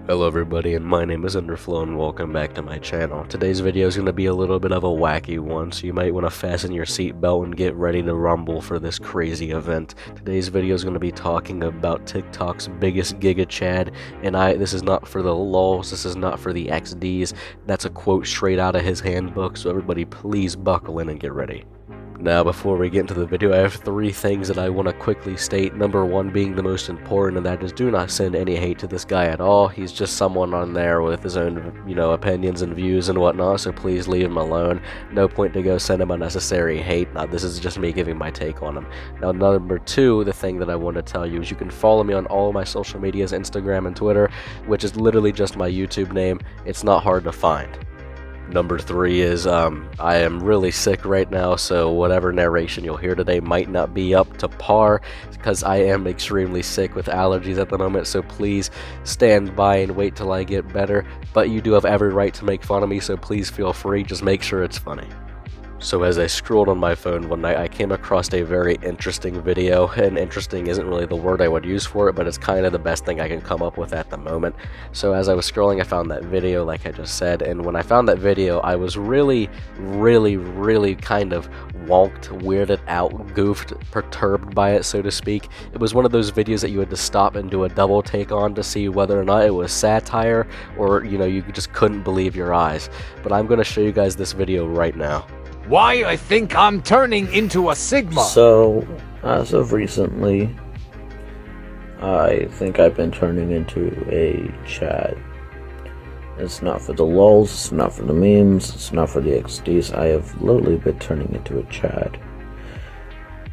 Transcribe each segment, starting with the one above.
Hello everybody, and my name is Underflow and welcome back to my channel. Today's video is going to be a little bit of a wacky one, so you might want to fasten your seatbelt and get ready to rumble for this crazy event. Today's video is going to be talking about TikTok's biggest Giga Chad, and this is not for the lulz, this is not for the XDs, that's a quote straight out of his handbook, so everybody please buckle in and get ready. Now, before we get into the video, I have three things that I want to quickly state. Number one being the most important, and that is do not send any hate to this guy at all. He's just someone on there with his own, opinions and views and whatnot, so please leave him alone. No point to go send him unnecessary hate. Now, this is just me giving my take on him. Now, number two, the thing that I want to tell you is you can follow me on all of my social medias, Instagram and Twitter, which is literally just my YouTube name. It's not hard to find. Number three is, I am really sick right now, so whatever narration you'll hear today might not be up to par, because I am extremely sick with allergies at the moment, so please stand by and wait till I get better, but you do have every right to make fun of me, so please feel free, just make sure it's funny. So as I scrolled on my phone one night, I came across a very interesting video, and interesting isn't really the word I would use for it, but it's kind of the best thing I can come up with at the moment. So as I was scrolling, I found that video, like I just said, and when I found that video, I was really kind of wonked, weirded out, goofed, perturbed by it, so to speak. It was one of those videos that you had to stop and do a double take on to see whether or not it was satire, or, you just couldn't believe your eyes. But I'm going to show you guys this video right now. Why I think I'm turning into a Sigma. So, as of recently, I think I've been turning into a Chad. It's not for the lulz, it's not for the memes, it's not for the XDs. I have literally been turning into a Chad.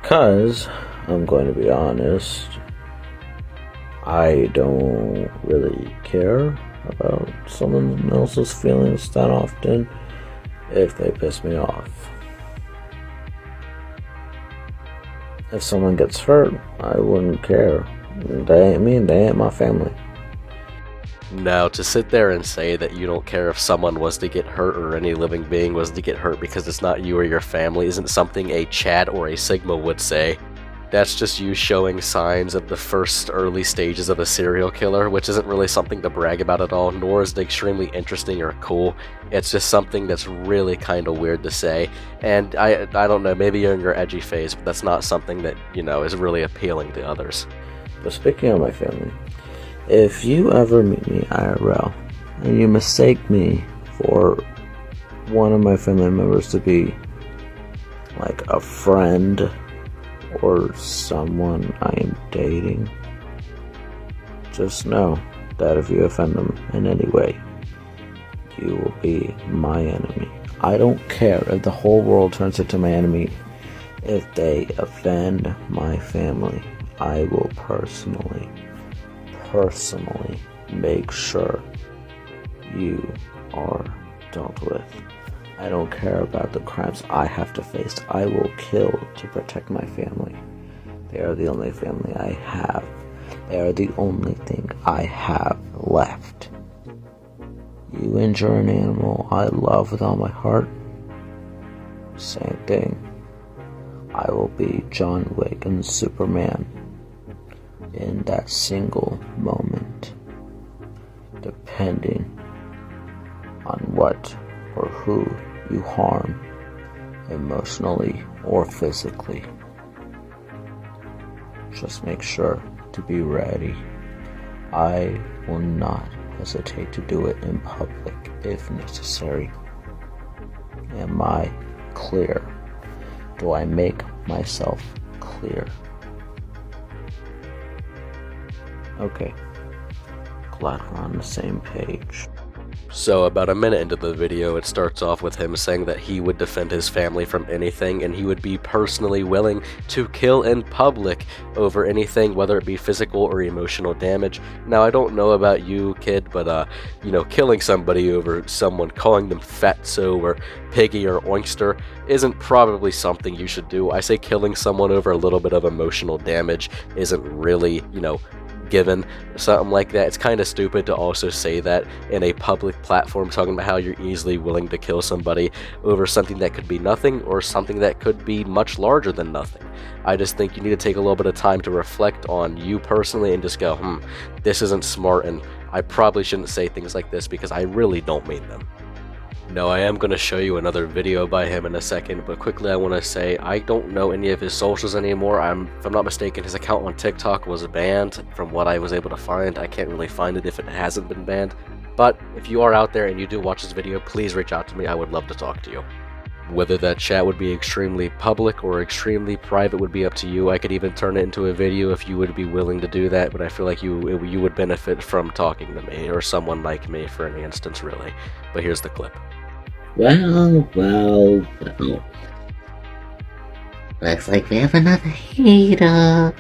Cause, I'm going to be honest, I don't really care about someone else's feelings that often if they piss me off. If someone gets hurt, I wouldn't care. They ain't me, they ain't my family. Now, to sit there and say that you don't care if someone was to get hurt or any living being was to get hurt because it's not you or your family isn't something a Chad or a Sigma would say. That's just you showing signs of the first early stages of a serial killer, which isn't really something to brag about at all, nor is it extremely interesting or cool. It's just something that's really kind of weird to say, and I don't know, maybe you're in your edgy phase, but that's not something that, is really appealing to others. But speaking of my family, if you ever meet me IRL, and you mistake me for one of my family members to be like a friend, or someone I am dating, just know that if you offend them in any way, you will be my enemy. I don't care if the whole world turns into my enemy. If they offend my family, I will personally make sure you are dealt with. I don't care about the crimes I have to face. I will kill to protect my family. They are the only family I have. They are the only thing I have left. You injure an animal I love with all my heart, same thing. I will be John Wick and Superman in that single moment, depending on what or who you harm, emotionally or physically. Just make sure to be ready. I will not hesitate to do it in public if necessary. Am I clear? Do I make myself clear? Okay. Glad we're on the same page. So about a minute into the video, it starts off with him saying that he would defend his family from anything, and he would be personally willing to kill in public over anything, whether it be physical or emotional damage. Now, I don't know about you, kid, but, killing somebody over someone, calling them fatso or piggy or oinkster isn't probably something you should do. I say killing someone over a little bit of emotional damage isn't really, given something like that. It's kind of stupid to also say that in a public platform, talking about how you're easily willing to kill somebody over something that could be nothing or something that could be much larger than nothing. I just think you need to take a little bit of time to reflect on you personally and just go, this isn't smart, and I probably shouldn't say things like this because I really don't mean them. Now, I am going to show you another video by him in a second, but quickly I want to say I don't know any of his socials anymore. If I'm not mistaken, his account on TikTok was banned from what I was able to find. I can't really find it if it hasn't been banned. But if you are out there and you do watch this video, please reach out to me. I would love to talk to you. Whether that chat would be extremely public or extremely private would be up to you. I could even turn it into a video if you would be willing to do that, but I feel like you would benefit from talking to me, or someone like me for any instance, really. But here's the clip. Well. Looks like we have another hater.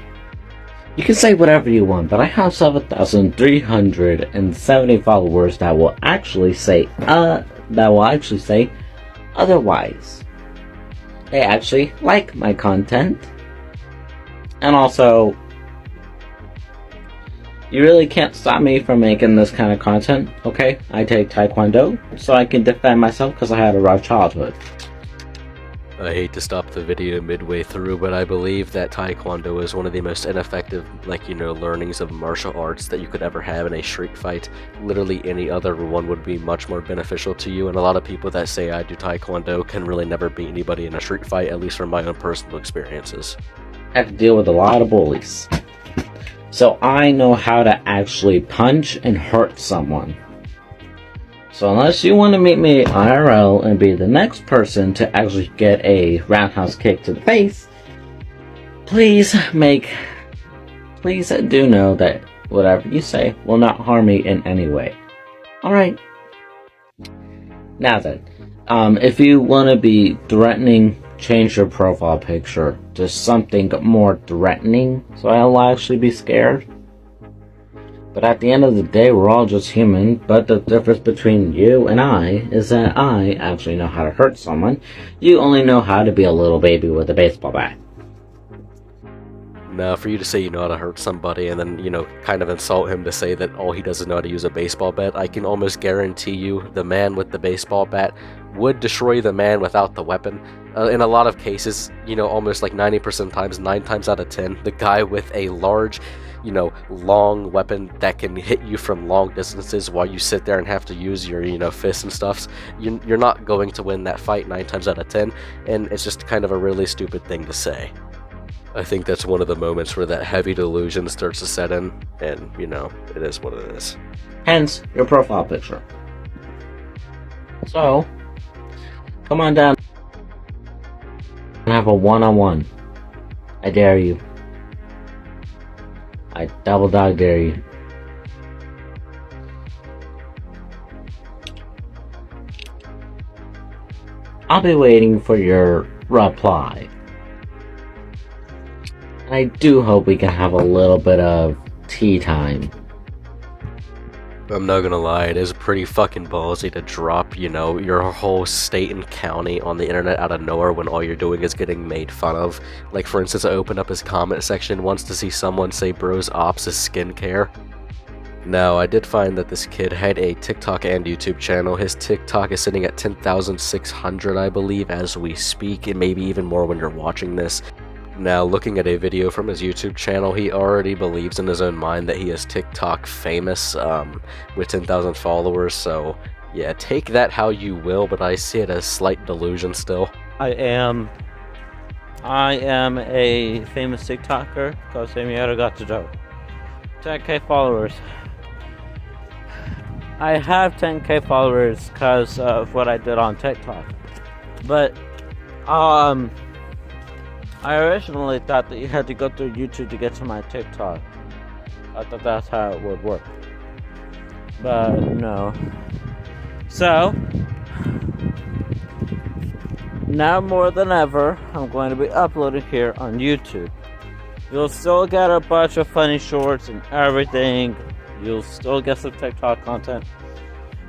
You can say whatever you want, but I have 7,370 followers that will actually say otherwise. They actually like my content. And also, you really can't stop me from making this kind of content, okay? I take Taekwondo, so I can defend myself because I had a rough childhood. I hate to stop the video midway through, but I believe that Taekwondo is one of the most ineffective, learnings of martial arts that you could ever have in a street fight. Literally any other one would be much more beneficial to you, and a lot of people that say I do Taekwondo can really never beat anybody in a street fight, at least from my own personal experiences. I have to deal with a lot of bullies. So I know how to actually punch and hurt someone. So unless you want to meet me IRL and be the next person to actually get a roundhouse kick to the face, please do know that whatever you say will not harm me in any way. Alright. Now then, if you want to be threatening, change your profile picture to something more threatening so I'll actually be scared. But at the end of the day, we're all just human, but the difference between you and I is that I actually know how to hurt someone. You only know how to be a little baby with a baseball bat. Now, for you to say you know how to hurt somebody and then, kind of insult him to say that all he does is know how to use a baseball bat, I can almost guarantee you the man with the baseball bat would destroy the man without the weapon. In a lot of cases, almost like 90% times, 9 times out of 10, the guy with a large, long weapon that can hit you from long distances while you sit there and have to use your, fists and stuffs, you're not going to win that fight 9 times out of 10, and it's just kind of a really stupid thing to say. I think that's one of the moments where that heavy delusion starts to set in, and, it is what it is. Hence, your profile picture. So, come on down and have a one-on-one. I dare you. I double dog dare you. I'll be waiting for your reply. And I do hope we can have a little bit of tea time. I'm not gonna lie, it is pretty fucking ballsy to drop, your whole state and county on the internet out of nowhere when all you're doing is getting made fun of. Like, for instance, I opened up his comment section once to see someone say bro's ops is skincare. Now, I did find that this kid had a TikTok and YouTube channel. His TikTok is sitting at 10,600, I believe, as we speak, and maybe even more when you're watching this. Now, looking at a video from his YouTube channel, he already believes in his own mind that he is TikTok famous, with 10,000 followers, so yeah, take that how you will, but I see it as slight delusion still. I am a famous TikToker because I'm got to do 10k followers. I have 10k followers because of what I did on TikTok, but I originally thought that you had to go through YouTube to get to my TikTok. I thought that's how it would work, but no. So now more than ever, I'm going to be uploading here on YouTube. You'll still get a bunch of funny shorts and everything. You'll still get some TikTok content,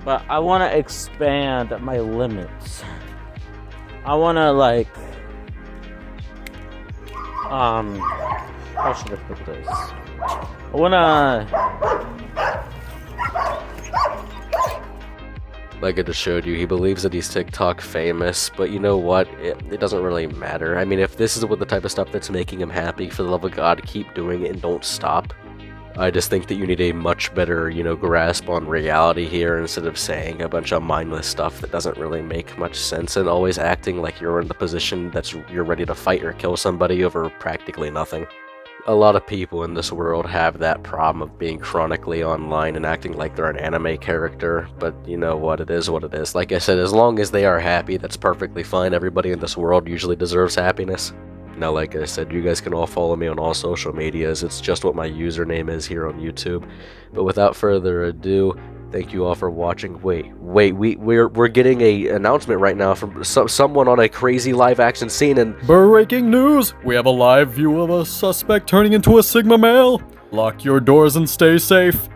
but I want to expand my limits. I want to how should I put this? I wanna... Like I just showed you, he believes that he's TikTok famous, but you know what? It doesn't really matter. I mean, if this is what the type of stuff that's making him happy, for the love of God, keep doing it and don't stop. I just think that you need a much better, grasp on reality here instead of saying a bunch of mindless stuff that doesn't really make much sense and always acting like you're in the position you're ready to fight or kill somebody over practically nothing. A lot of people in this world have that problem of being chronically online and acting like they're an anime character, but you know what, it is what it is. Like I said, as long as they are happy, that's perfectly fine. Everybody in this world usually deserves happiness. Now, like I said, you guys can all follow me on all social medias. It's just what my username is here on YouTube. But without further ado, thank you all for watching. Wait, we're getting a announcement right now from someone on a crazy live action scene, and breaking news! We have a live view of a suspect turning into a Sigma male. Lock your doors and stay safe.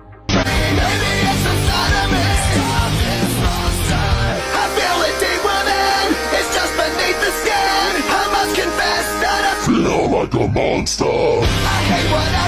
Feel like a monster. I hate what